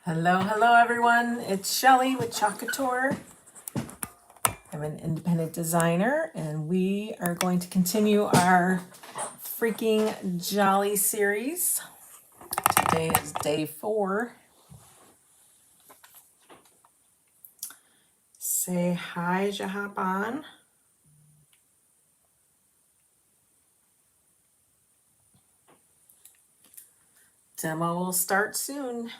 Hello, hello everyone. It's Shelly with Couture. I'm an independent designer and we are going to continue our freaking jolly series. Today is day 4. Say hi as you hop on. Demo will start soon.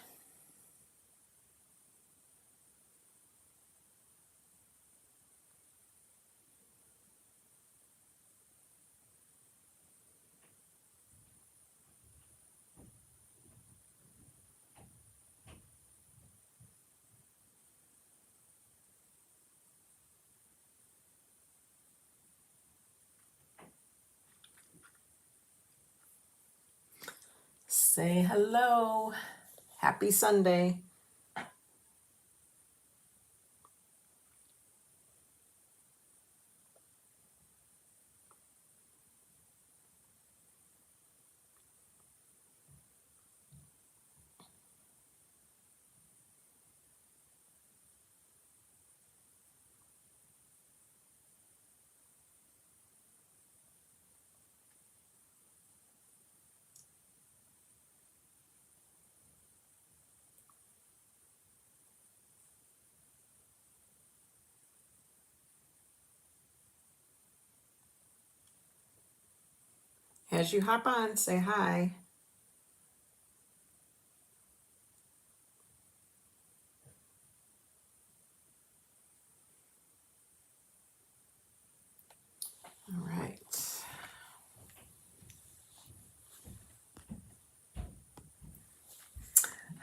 Say hello. Happy Sunday. As you hop on, say hi. All right.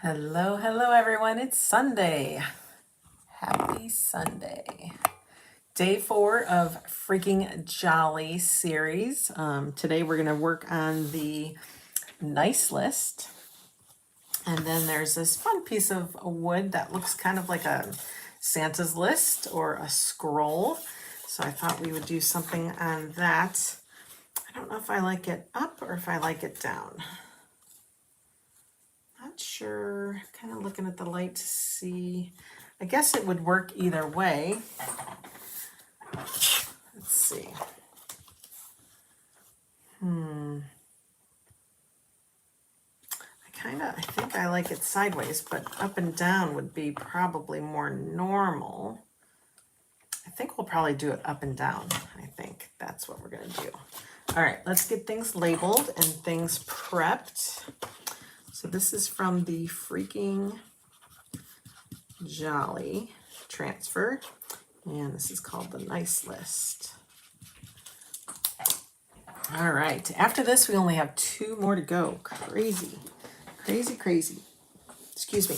Hello, hello everyone. It's Sunday. Happy Sunday. Day 4 of freaking jolly series. Today we're going to work on the nice list. And then there's this fun piece of wood that looks kind of like a Santa's list or a scroll. So I thought we would do something on that. I don't know if I like it up or if I like it down. Not sure. Kind of looking at the light to see. I guess it would work either way. Let's see. I think I like it sideways, but up and down would be probably more normal. I think we'll probably do it up and down. I think that's what we're going to do. All right, let's get things labeled and things prepped. So this is from the freaking Jolly transfer, and this is called the nice list. All right, after this, we only have 2 more to go. Crazy. Crazy, crazy. Excuse me.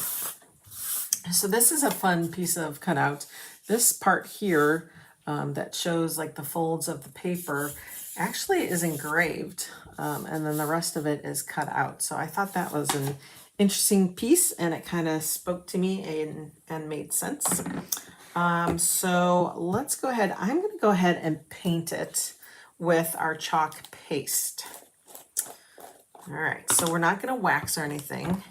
So this is a fun piece of cutout. This part here that shows like the folds of the paper actually is engraved, and then the rest of it is cut out. So I thought that was an interesting piece, and it kind of spoke to me and made sense. So let's go ahead. I'm going to go ahead and paint it with our chalk paste. All right, so we're not going to wax or anything.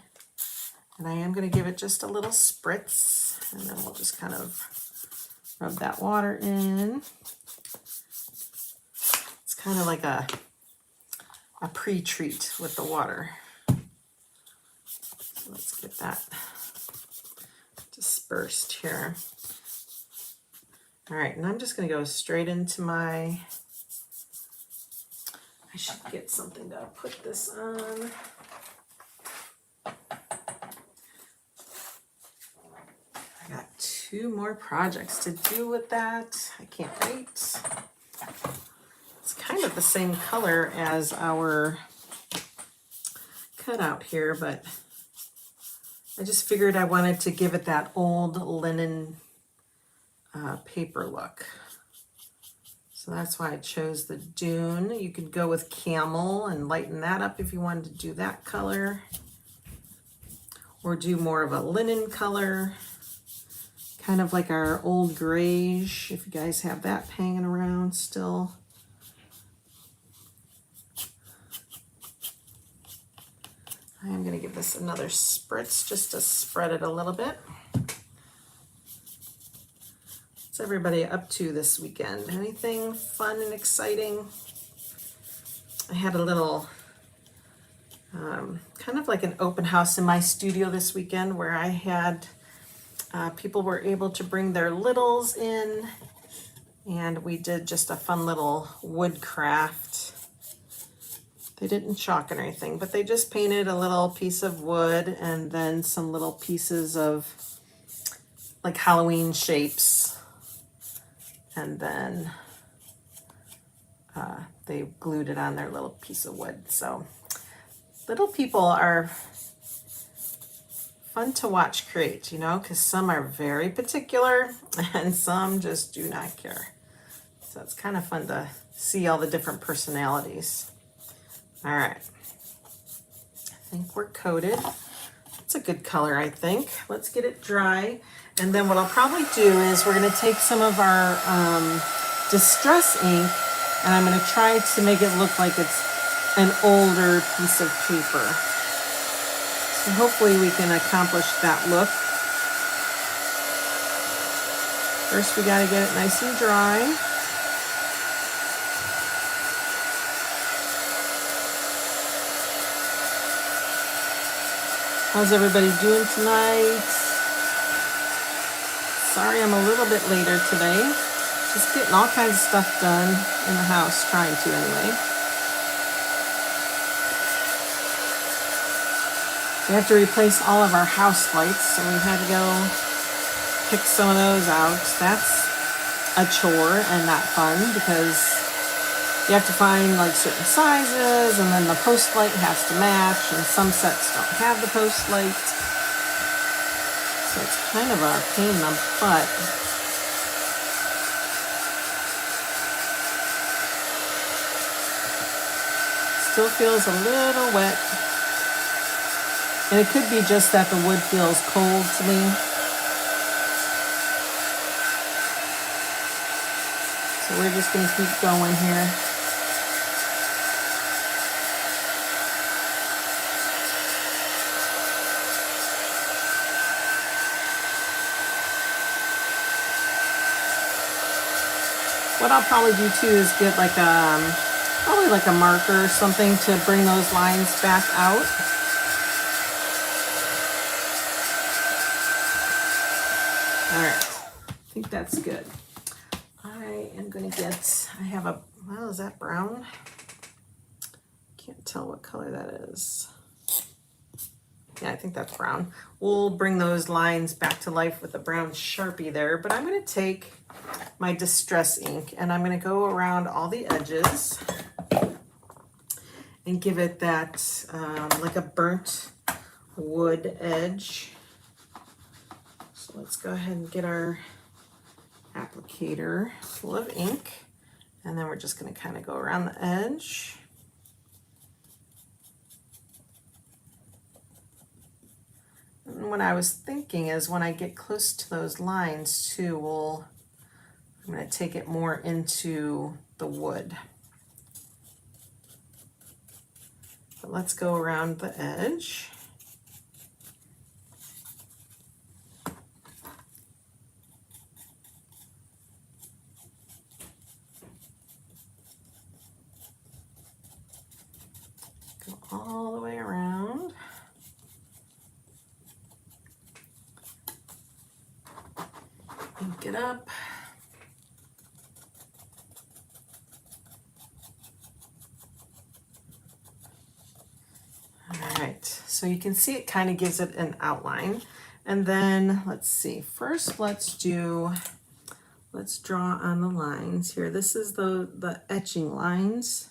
And I am going to give it just a little spritz. And then we'll just kind of rub that water in. It's kind of like a pre-treat with the water. So let's get that dispersed here. All right, and I'm just going to go straight into my... I should get something to put this on. I got 2 more projects to do with that. I can't wait. It's kind of the same color as our cutout here, but I just figured I wanted to give it that old linen paper look. So that's why I chose the dune. You could go with camel and lighten that up if you wanted to do that color. Or do more of a linen color. Kind of like our old grayish, if you guys have that hanging around still. I am going to give this another spritz just to spread it a little bit. What's everybody up to this weekend? Anything fun and exciting? I had a little kind of like an open house in my studio this weekend where I had people were able to bring their littles in, and we did just a fun little wood craft. They didn't chalk or anything, but they just painted a little piece of wood and then some little pieces of like Halloween shapes, and then they glued it on their little piece of wood. So little people are fun to watch create, you know, because some are very particular and some just do not care. So it's kind of fun to see all the different personalities. All right, I think we're coated. It's a good color, I think. Let's get it dry. And then what I'll probably do is we're gonna take some of our distress ink, and I'm gonna try to make it look like it's an older piece of paper. So hopefully we can accomplish that look. First we gotta get it nice and dry. How's everybody doing tonight? Sorry I'm a little bit later today. Just getting all kinds of stuff done in the house, trying to anyway. We have to replace all of our house lights, so we had to go pick some of those out. That's a chore and not fun because you have to find like certain sizes, and then the post light has to match, and some sets don't have the post light. So it's kind of a pain in the butt. Still feels a little wet. And it could be just that the wood feels cold to me. So we're just going to keep going here. What I'll probably do too is get like probably like a marker or something to bring those lines back out. All right, I think that's good. I am gonna get, I have a, well, is that brown? Can't tell what color that is. Yeah, I think that's brown. We'll bring those lines back to life with a brown Sharpie there, but I'm gonna take my distress ink and I'm gonna go around all the edges and give it that like a burnt wood edge. So let's go ahead and get our applicator full of ink, and then we're just going to kind of go around the edge. And what I was thinking is when I get close to those lines too, I'm going to take it more into the wood. But let's go around the edge. Go all the way around. Ink it up. So you can see it kind of gives it an outline. And then let's see, first let's draw on the lines here. This is the etching lines.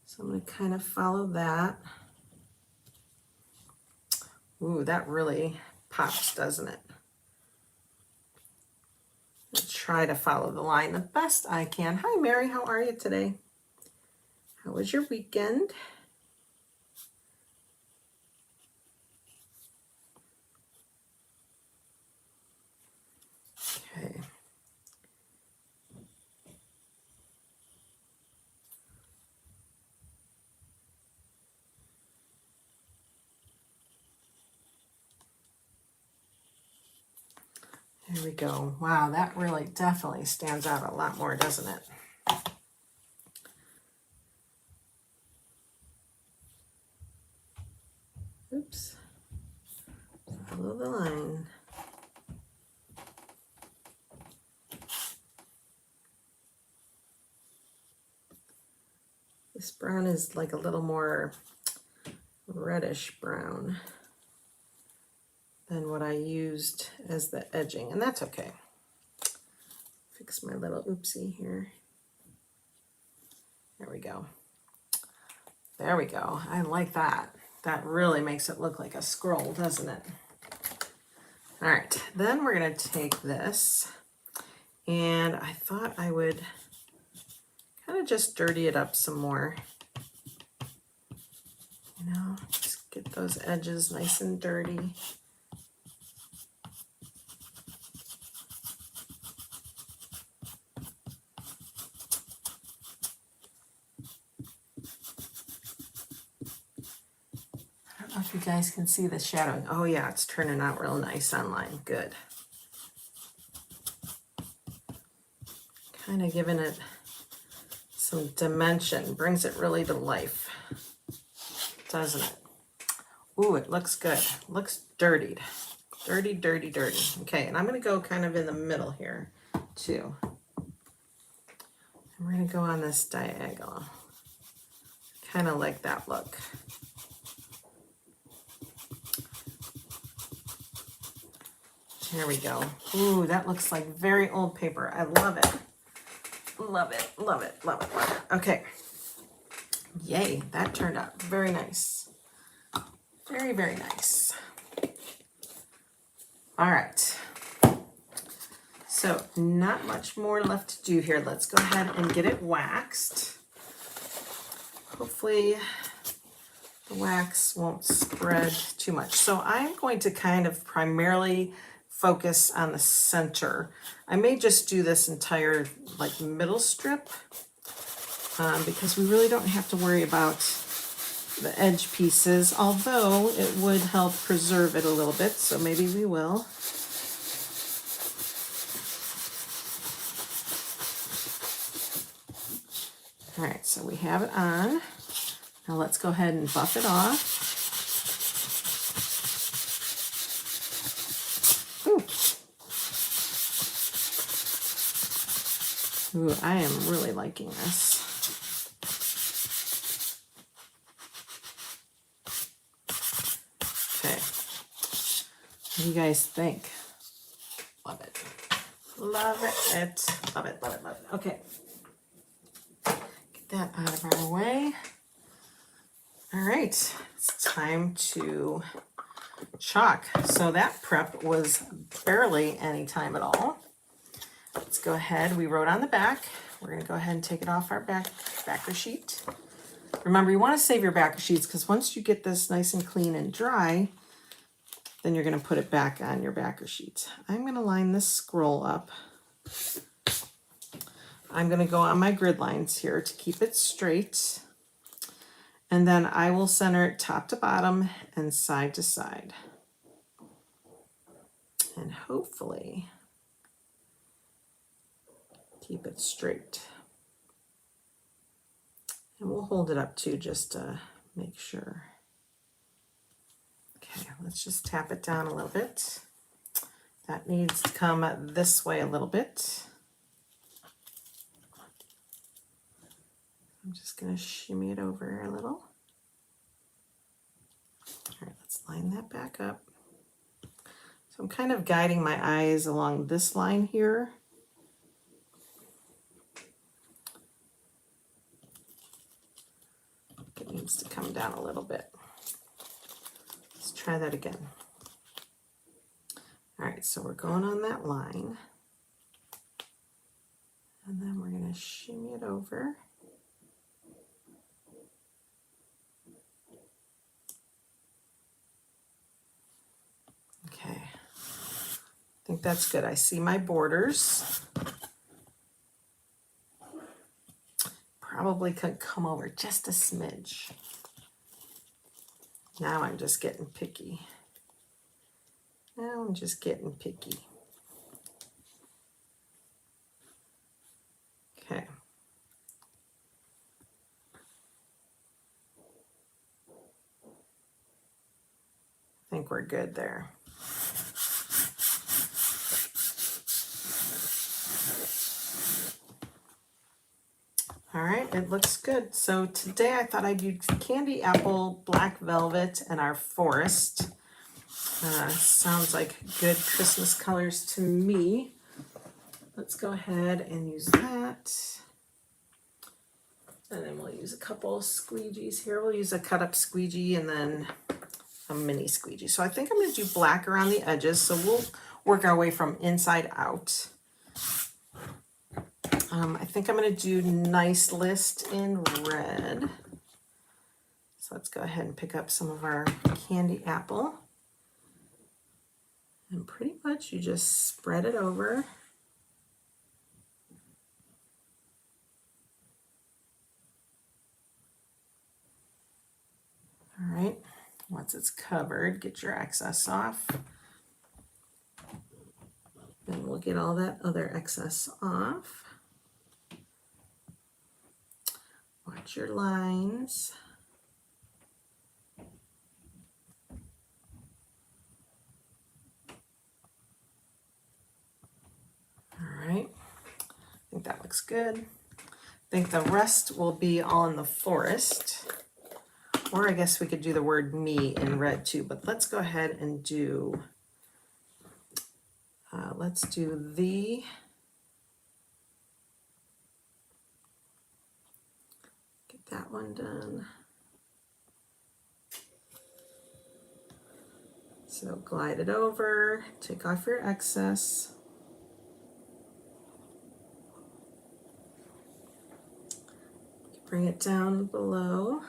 So I'm going to kind of follow that. Ooh, that really pops, doesn't it? I'll try to follow the line the best I can. Hi Mary, how are you today? How was your weekend? Okay. There we go. Wow, that really definitely stands out a lot more, doesn't it? Oops. Follow the line. This brown is like a little more reddish brown than what I used as the edging, and that's okay. Fix my little oopsie here. There we go. There we go. I like that. That really makes it look like a scroll, doesn't it? All right, then we're gonna take this, and I thought I would kind of just dirty it up some more. You know, just get those edges nice and dirty. I don't know if you guys can see the shadowing. Oh yeah, it's turning out real nice online. Good. Kind of giving it some dimension, brings it really to life, doesn't it? Ooh, it looks good. Looks dirtied. Dirty, dirty, dirty. Okay, and I'm going to go kind of in the middle here, too. And we're going to go on this diagonal. Kind of like that look. There we go. Ooh, that looks like very old paper. I love it. Love it, love it, love it, love it. Okay. Yay, that turned out very nice. Very, very nice. All right. So not much more left to do here. Let's go ahead and get it waxed. Hopefully the wax won't spread too much. So I'm going to kind of primarily focus on the center. I may just do this entire like middle strip because we really don't have to worry about the edge pieces, although it would help preserve it a little bit, so maybe we will. All right, so we have it on. Now let's go ahead and buff it off. Ooh, I am really liking this. Okay. What do you guys think? Love it. Love it. Love it, love it, love it. Okay. Get that out of our way. All right. It's time to chalk. So that prep was barely any time at all. Let's go ahead. We wrote on the back. We're going to go ahead and take it off our backer sheet. Remember, you want to save your backer sheets because once you get this nice and clean and dry, then you're going to put it back on your backer sheet. I'm going to line this scroll up. I'm going to go on my grid lines here to keep it straight. And then I will center it top to bottom and side to side. And hopefully keep it straight. And we'll hold it up too just to make sure. Okay, let's just tap it down a little bit. That needs to come this way a little bit. I'm just going to shimmy it over a little. All right, let's line that back up. So I'm kind of guiding my eyes along this line here. It needs to come down a little bit. Let's try that again. All right, so we're going on that line. And then we're going to shimmy it over. Okay, I think that's good. I see my borders. Probably could come over just a smidge. Now I'm just getting picky. Now I'm just getting picky. think we're good there. All right, it looks good. So today I thought I'd use candy apple, black velvet, and our forest. Sounds like good Christmas colors to me. Let's go ahead and use that. And then we'll use a couple squeegees here. We'll use a cut up squeegee and then a mini squeegee. So I think I'm going to do black around the edges. So we'll work our way from inside out. I think I'm going to do nice list in red. So let's go ahead and pick up some of our candy apple. And pretty much you just spread it over. All right, once it's covered, get your excess off. Then we'll get all that other excess off. Watch your lines. All right, I think that looks good. I think the rest will be all in the forest. Or I guess we could do the word me in red too, but let's go ahead and do, let's do the, get that one done. So glide it over, take off your excess. Bring it down below.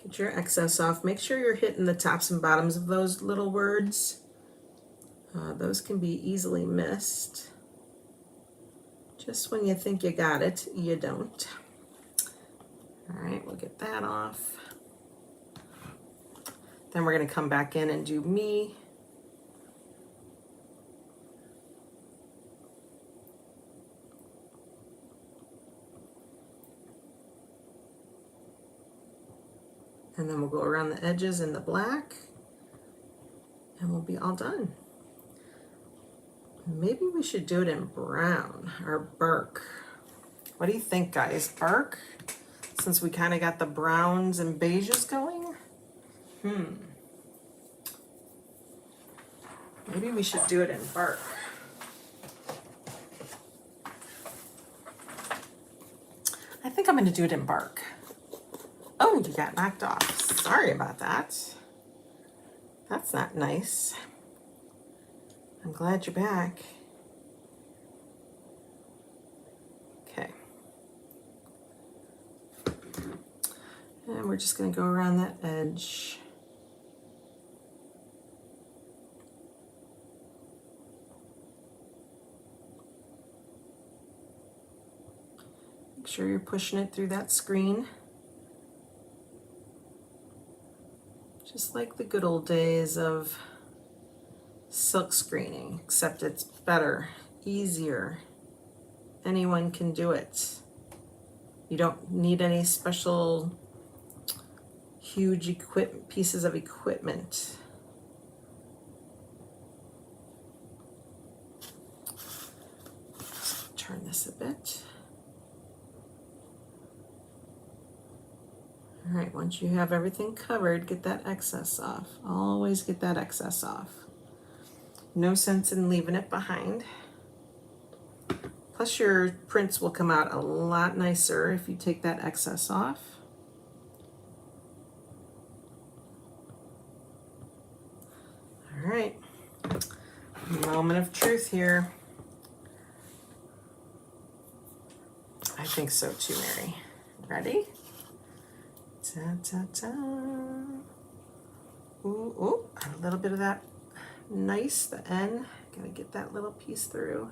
Get your excess off. Make sure you're hitting the tops and bottoms of those little words. Those can be easily missed. Just when you think you got it, you don't. All right, we'll get that off. Then we're going to come back in and do me. And then we'll go around the edges in the black and we'll be all done. Maybe we should do it in brown or bark. What do you think, guys? Bark? Since we kind of got the browns and beiges going? Maybe we should do it in bark. I think I'm going to do it in bark. Oh, you got knocked off. Sorry about that. That's not nice. I'm glad you're back. Okay. And we're just going to go around that edge. Make sure you're pushing it through that screen. Just like the good old days of silk screening, except it's better, easier. Anyone can do it. You don't need any special huge pieces of equipment. Just turn this a bit. All right, once you have everything covered, get that excess off. Always get that excess off. No sense in leaving it behind. Plus your prints will come out a lot nicer if you take that excess off. All right, moment of truth here. I think so too, Mary. Ready? Ta ta ta. Ooh, ooh, a little bit of that nice, the end. Gotta get that little piece through.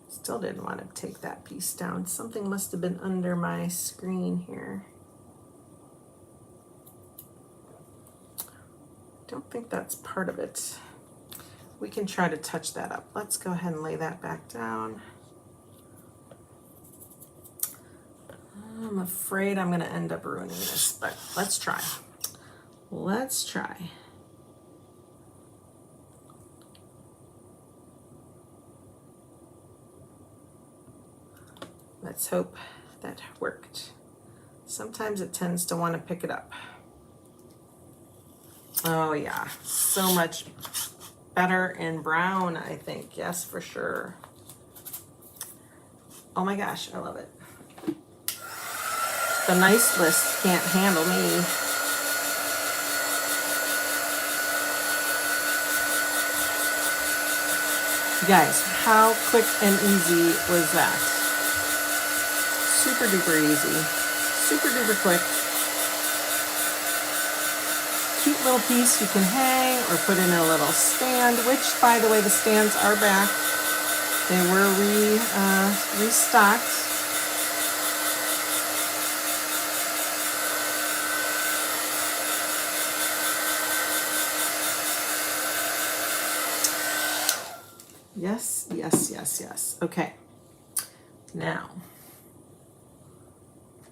Still didn't want to take that piece down. Something must have been under my screen here. don't think that's part of it. We can try to touch that up. Let's go ahead and lay that back down. I'm afraid I'm gonna end up ruining this, but let's try. Let's try. Let's hope that worked. Sometimes it tends to want to pick it up. Oh yeah, so much better in brown, I think. Yes, for sure. Oh my gosh, I love it. The nice list can't handle me. You guys, how quick and easy was that? Super duper easy. Super duper quick. Cute little piece you can hang or put in a little stand, which, by the way, the stands are back. They were restocked. Yes, yes, yes, yes. Okay. Now,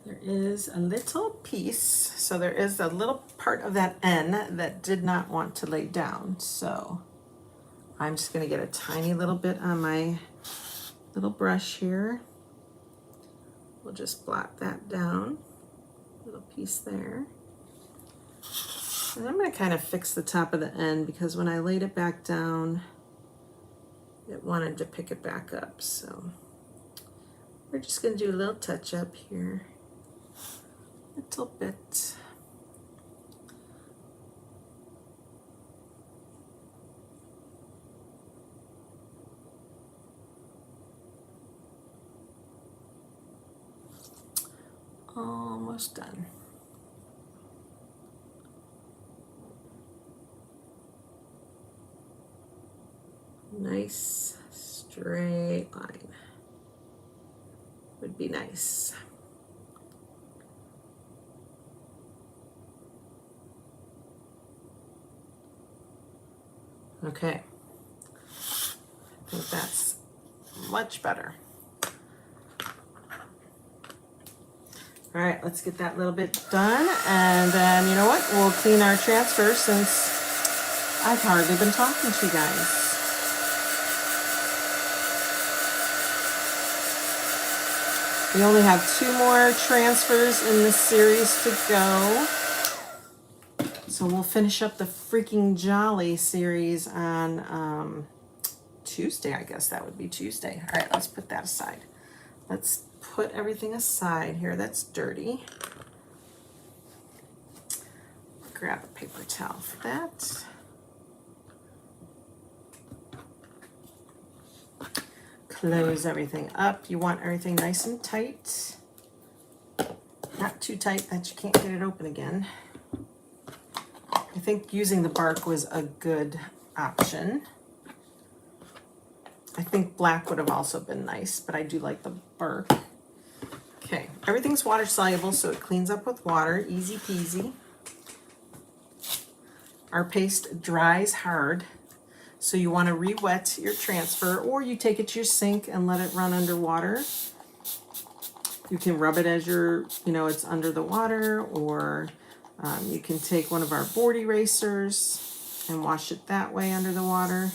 there is a little piece. So there is a little part of that N that did not want to lay down. So I'm just going to get a tiny little bit on my little brush here. We'll just blot that down. Little piece there. And I'm going to kind of fix the top of the N because when I laid it back down, it wanted to pick it back up. So we're just going to do a little touch up here. Little bit. Almost done. Nice straight line would be nice. Okay, I think that's much better. All right, let's get that little bit done, and then you know what? We'll clean our transfer since I've hardly been talking to you guys. We only have 2 more transfers in this series to go. So we'll finish up the freaking Jolly series on Tuesday, I guess that would be Tuesday. All right, let's put that aside. Let's put everything aside here that's dirty. Grab a paper towel for that. Close everything up. You want everything nice and tight. Not too tight that you can't get it open again. I think using the bark was a good option. I think black would have also been nice, but I do like the bark. Okay, everything's water soluble, so it cleans up with water, easy peasy. Our paste dries hard, so you want to re-wet your transfer, or you take it to your sink and let it run underwater. You can rub it as it's under the water, or you can take one of our board erasers and wash it that way under the water.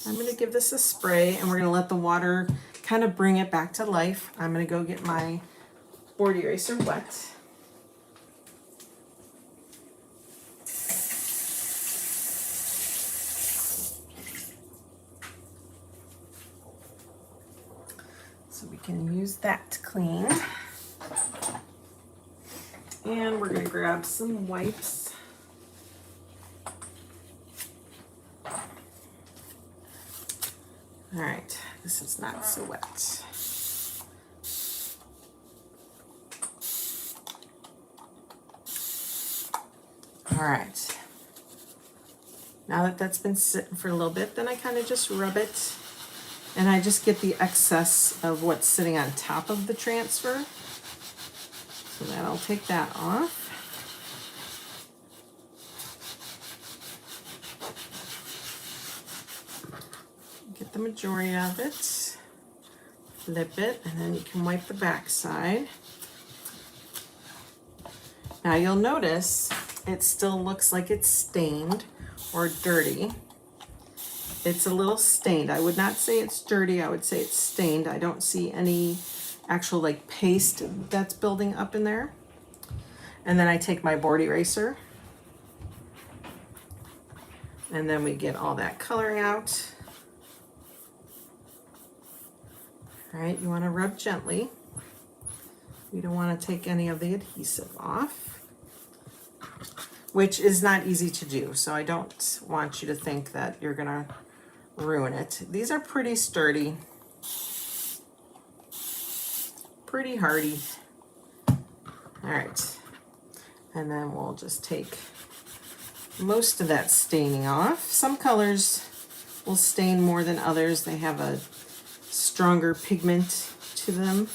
I'm going to give this a spray, and we're going to let the water kind of bring it back to life. I'm going to go get my board eraser wet. So we can use that to clean. And we're going to grab some wipes. All right, this is not so wet. All right, now that that's been sitting for a little bit, then I kind of just rub it, and I just get the excess of what's sitting on top of the transfer. So then I'll take that off. get the majority of it, flip it, and then you can wipe the back side. Now you'll notice it still looks like it's stained or dirty. It's a little stained. I would not say it's dirty, I would say it's stained. I don't see any actual like paste that's building up in there. And then I take my board eraser, and then we get all that coloring out. All right, you want to rub gently. You don't want to take any of the adhesive off, which is not easy to do. So I don't want you to think that you're gonna ruin it. These are pretty sturdy, pretty hardy. All right, and then we'll just take most of that staining off. Some colors will stain more than others. They have a stronger pigment to them.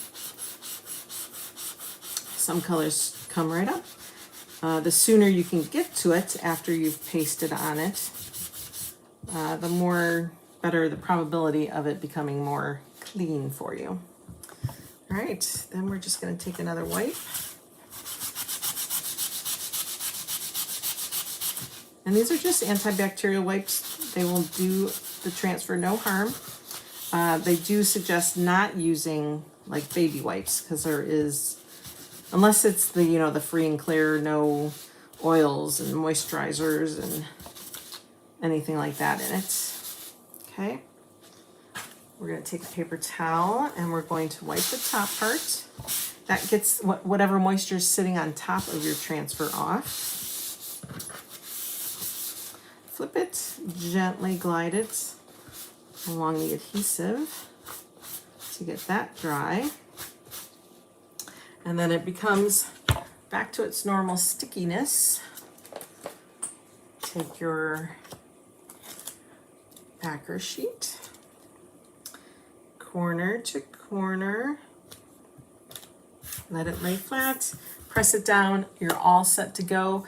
Some colors come right up. The sooner you can get to it after you've pasted on it, the better the probability of it becoming more clean for you. All right, then we're just going to take another wipe. And these are just antibacterial wipes. They will do the transfer no harm. They do suggest not using like baby wipes, because there is, unless it's the, you know, the free and clear, no oils and moisturizers and anything like that in it. Okay, we're going to take a paper towel and we're going to wipe the top part. That gets whatever moisture is sitting on top of your transfer off. Flip it, gently glide it along the adhesive to get that dry. And then it becomes back to its normal stickiness. Take your packer sheet, corner to corner, let it lay flat, press it down, you're all set to go.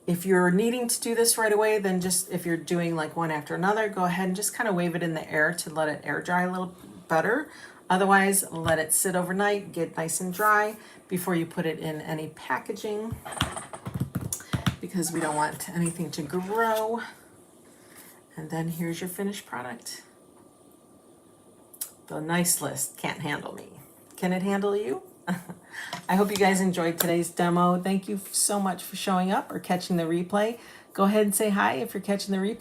If you're needing to do this right away, then just, if you're doing like one after another, go ahead and just kind of wave it in the air to let it air dry a little better. Otherwise, let it sit overnight, get nice and dry before you put it in any packaging, because we don't want anything to grow. And then here's your finished product. The nice list can't handle me. Can it handle you? I hope you guys enjoyed today's demo. Thank you so much for showing up or catching the replay. Go ahead and say hi if you're catching the replay.